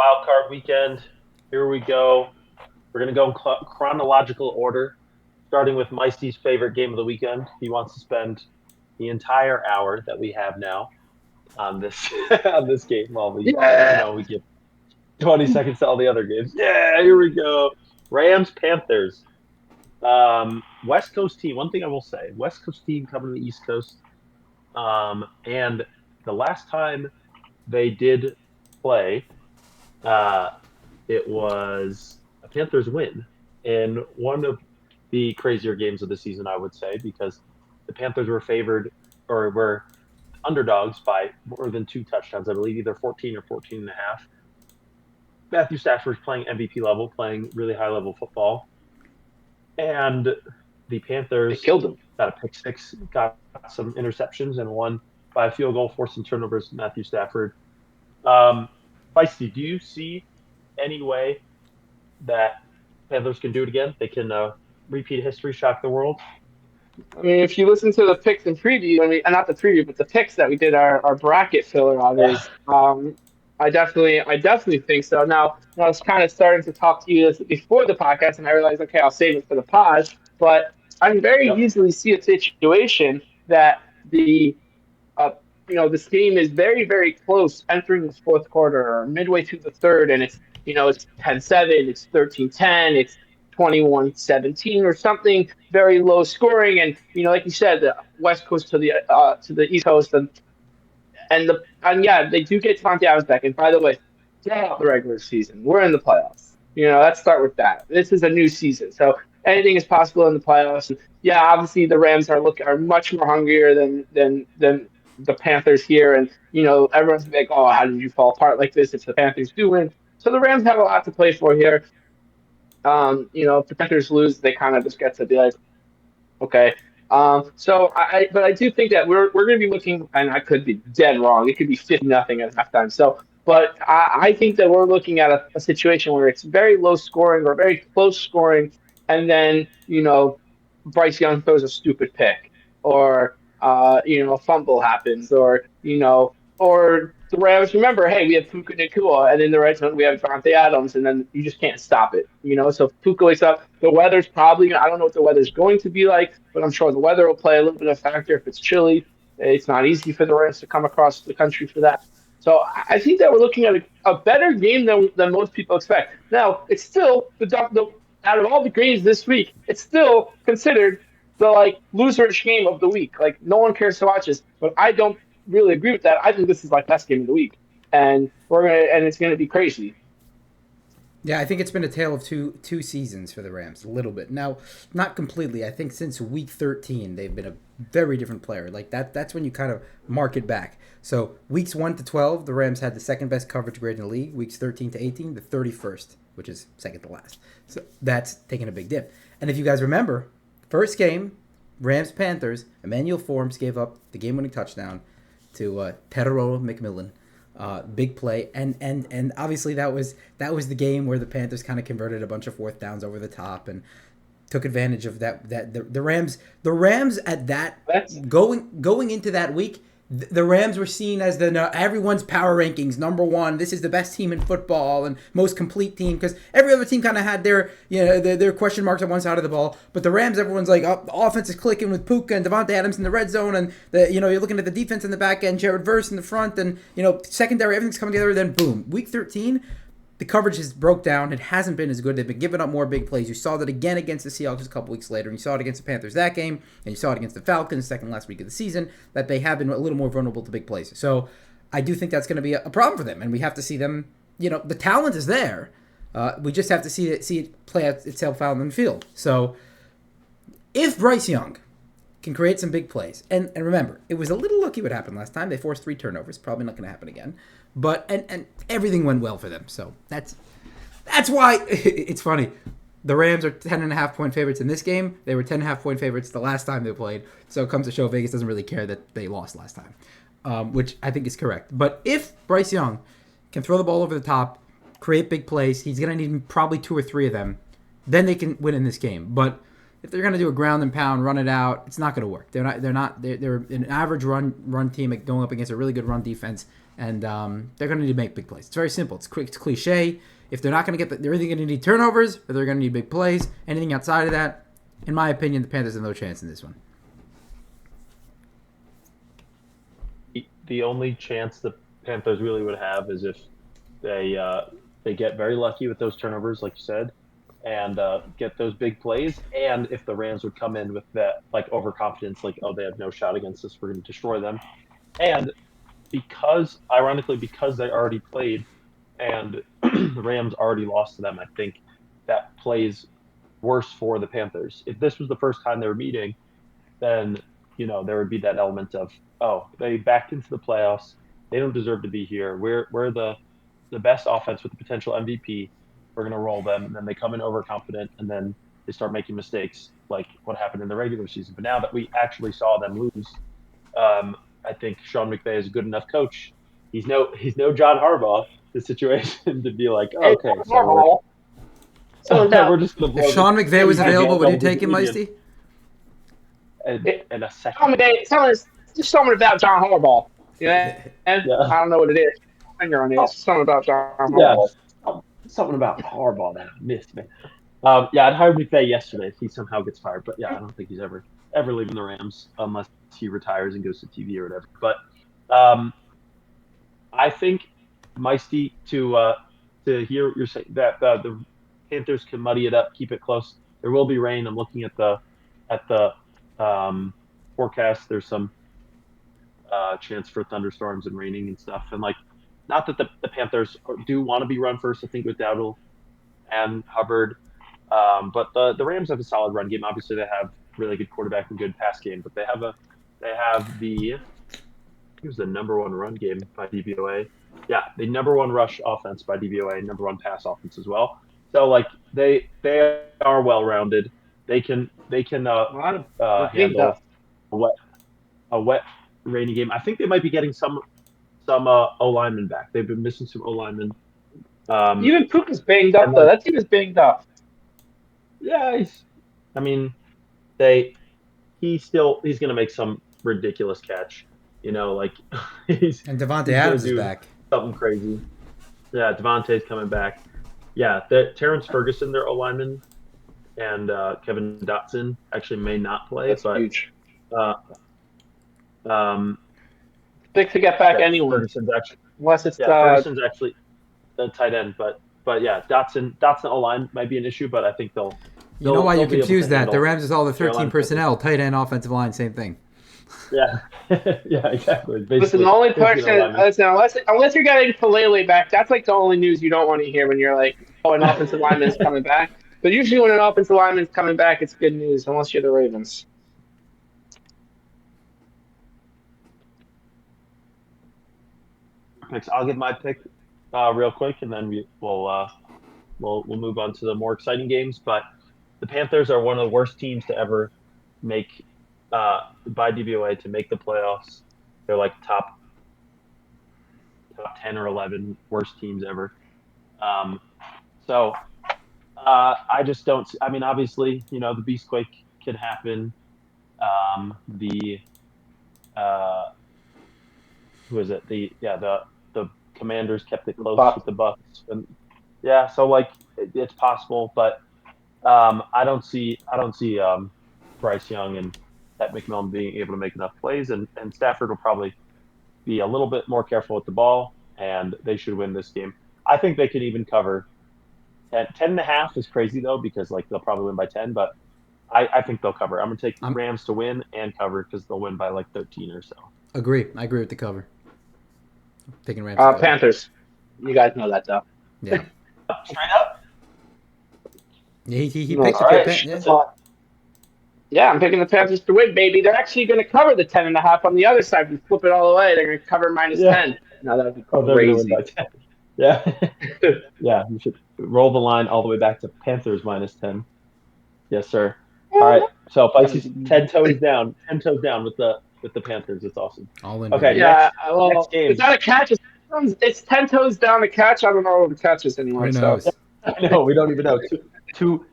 Wild card weekend. Here we go. We're going to go in chronological order, starting with Meisty's favorite game of the weekend. He wants to spend the entire hour that we have now on this on this game while Yeah. we give 20 seconds to all the other games. Yeah, here we go. Rams Panthers. West Coast team. One thing I will say: West Coast team coming to the East Coast. And the last time they did play, uh, it was a Panthers win in one of the crazier games of the season, I would say, because the Panthers were favored or were underdogs by more than two touchdowns, I believe, either 14 or 14 and a half. Matthew Stafford's playing MVP level, playing really high level football. And the They Panthers killed him. got a pick six, got some interceptions, and won by a field goal, forcing turnovers. Matthew Stafford. Um, Feisty, do you see any way that Panthers can do it again? They can repeat history, shock the world. I mean, if you listen to the picks and preview, I mean, not the preview, but the picks that we did our bracket filler on Yeah. is, I definitely think so. Now, I was kind of starting to talk to you this before the podcast, and I realized, okay, I'll save it for the pod. But I can very Yep. easily see a situation that uh, this game is very, very close entering the fourth quarter or midway through the third, and it's 10-7, it's 13-10, it's 21-17 or something very low scoring. And, like you said, the West Coast to the East Coast, and yeah, they do get Devontae Adams back. And by the way, get out the regular season. We're in the playoffs. Let's start with that. This is a new season, so anything is possible in the playoffs. And yeah, obviously the Rams are much more hungrier than the Panthers here, and everyone's like, oh, how did you fall apart like this if the Panthers do win? So the Rams have a lot to play for here. If the Panthers lose, they kind of just get to be like, okay. But I do think that we're going to be looking, and I could be dead wrong. It could be 50-0 at halftime. But I think that we're looking at a situation where it's very low scoring or very close scoring, and then Bryce Young throws a stupid pick, or a fumble happens, or the Rams remember, hey, we have Puka Nakua, and in the red zone we have Devontae Adams, and then you just can't stop it. So if Puka wakes up, the weather's probably, I don't know what the weather's going to be like, but I'm sure the weather will play a little bit of a factor. If it's chilly, it's not easy for the Rams to come across the country for that. So I think that we're looking at a better game than most people expect. Now, it's still out of all the games this week, it's still considered the loserish game of the week. Like no one cares to watch this, but I don't really agree with that. I think this is like best game of the week, and it's gonna be crazy. Yeah, I think it's been a tale of two seasons for the Rams, a little bit. Now, not completely. I think since week 13, they've been a very different player. Like that's when you kind of mark it back. So weeks 1 to 12, the Rams had the second best coverage grade in the league. Weeks 13 to 18, the 31st, which is second to last. So that's taking a big dip. And if you guys remember, first game, Rams Panthers, Emmanuel Forbes gave up the game-winning touchdown to Pedro McMillan. Big play, and obviously that was the game where the Panthers kind of converted a bunch of fourth downs over the top and took advantage of that. The Rams at that That's going into that week, the Rams were seen as everyone's power rankings number one. This is the best team in football and most complete team, because every other team kind of had their question marks on one side of the ball, but the Rams, everyone's like, oh, the offense is clicking with Puka and Devontae Adams in the red zone, and you're looking at the defense in the back end, Jared Verse in the front, and secondary, everything's coming together. Then boom, week 13. The coverage has broke down. It hasn't been as good. They've been giving up more big plays. You saw that again against the Seahawks a couple weeks later, and you saw it against the Panthers that game, and you saw it against the Falcons second last week of the season, that they have been a little more vulnerable to big plays. So I do think that's going to be a problem for them, and we have to see them. The talent is there. We just have to see it play itself out on the field. So if Bryce Young can create some big plays, and remember, it was a little lucky what happened last time. They forced 3 turnovers. Probably not going to happen again. But and everything went well for them. So that's why it's funny. The Rams are 10.5-point favorites in this game. They were 10.5-point favorites the last time they played. So it comes to show Vegas doesn't really care that they lost last time, which I think is correct. But if Bryce Young can throw the ball over the top, create big plays, he's going to need probably 2 or 3 of them. Then they can win in this game. But if they're going to do a ground and pound, run it out, it's not going to work. They're an average run team going up against a really good run defense, and they're going to need to make big plays. It's very simple. It's quick. It's cliche. If they're not going to get, they're either going to need turnovers or they're going to need big plays. Anything outside of that, in my opinion, the Panthers have no chance in this one. The only chance the Panthers really would have is if they get very lucky with those turnovers, like you said, and get those big plays. And if the Rams would come in with that like overconfidence, like, oh, they have no shot against us, we're going to destroy them. And ironically, because they already played and the Rams already lost to them, I think that plays worse for the Panthers. If this was the first time they were meeting, then there would be that element of, oh, they backed into the playoffs. They don't deserve to be here. We're the best offense with the potential MVP. We're going to roll them. And then they come in overconfident, and then they start making mistakes like what happened in the regular season. But now that we actually saw them lose, I think Sean McVay is a good enough coach. He's no John Harbaugh, the situation to be like, oh, okay, so we're just going to blow if Sean McVay was available, would you take him, Meisty? In a second. Just something about John Harbaugh. Yeah, I don't know what it is. Finger on it. Something about John Harbaugh. Yeah, something about Harbaugh that I missed, man. I'd hire McVay yesterday if he somehow gets fired, but I don't think he's ever leaving the Rams unless he retires and goes to TV or whatever. But I think, Meisty, to hear what you're saying, that the Panthers can muddy it up, keep it close. There will be rain. I'm looking at the forecast. There's some chance for thunderstorms and raining and stuff. And not that the Panthers do want to be run first, I think, with Dowdle and Hubbard. But the Rams have a solid run game. Obviously, they have really good quarterback and good pass game. But they have here's the number one run game by DVOA. Yeah, the number one rush offense by DVOA, number one pass offense as well. So they are well rounded. They can handle a wet rainy game. I think they might be getting some O linemen back. They've been missing some O linemen. Even Puka's banged up though. That team is banged up. Yeah, he's going to make some ridiculous catch. And Devontae Adams is back. Something crazy. Yeah, Devontae's coming back. Yeah, Terrence Ferguson, their O lineman, and Kevin Dotson actually may not play. That's but huge. Big to get back anyone. Unless it's Ferguson's actually the tight end, but yeah, Dotson O-line might be an issue, but I think they'll. You know why you confuse that? The Rams is all the 13 personnel, tight end, offensive line, same thing. Yeah, yeah, exactly. Basically, listen, the only person, unless you're getting Falele back, that's the only news you don't want to hear when you're like, oh, an offensive lineman is coming back. But usually when an offensive lineman is coming back, it's good news, unless you're the Ravens. I'll give my pick real quick, and then we'll move on to the more exciting games. But the Panthers are one of the worst teams to ever make by DVOA to make the playoffs. They're top 10 or 11 worst teams ever. So I just don't. I mean, obviously, the Beastquake can happen. Who is it? The Commanders kept it close with the Bucks, and so it's possible, but I don't see Bryce Young and Pat McMillan being able to make enough plays, and Stafford will probably be a little bit more careful with the ball, and they should win this game. I think they can even cover. 10.5 is crazy though, because they'll probably win by 10, but I think they'll cover. I'm gonna take Rams to win and cover because they'll win by 13 or so. I agree with the cover. Taking Rams. Panthers. You guys know that though. Yeah. Straight up. Yeah, he picks the Yeah, I'm picking the Panthers to win, baby. They're actually going to cover the 10.5 on the other side. We flip it all the way. They're going to cover -10. No, that would be crazy. Yeah. Yeah, you should roll the line all the way back to Panthers -10. Yes, sir. All right. So Pisces 10 toes down with the Panthers. It's awesome. All in. Okay. Yeah. Next game. Is that a catch? It's 10 toes down to catch. I don't know what the catch is anymore. Who knows? No, we don't even know.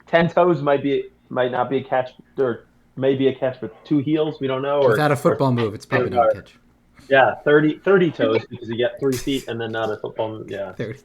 10 toes might be might not be a catch, or maybe a catch with two heels. We don't know. Without a Or football move, it's probably not a catch. yeah, 30 toes because you get 3 feet and then not a football. Yeah. 30.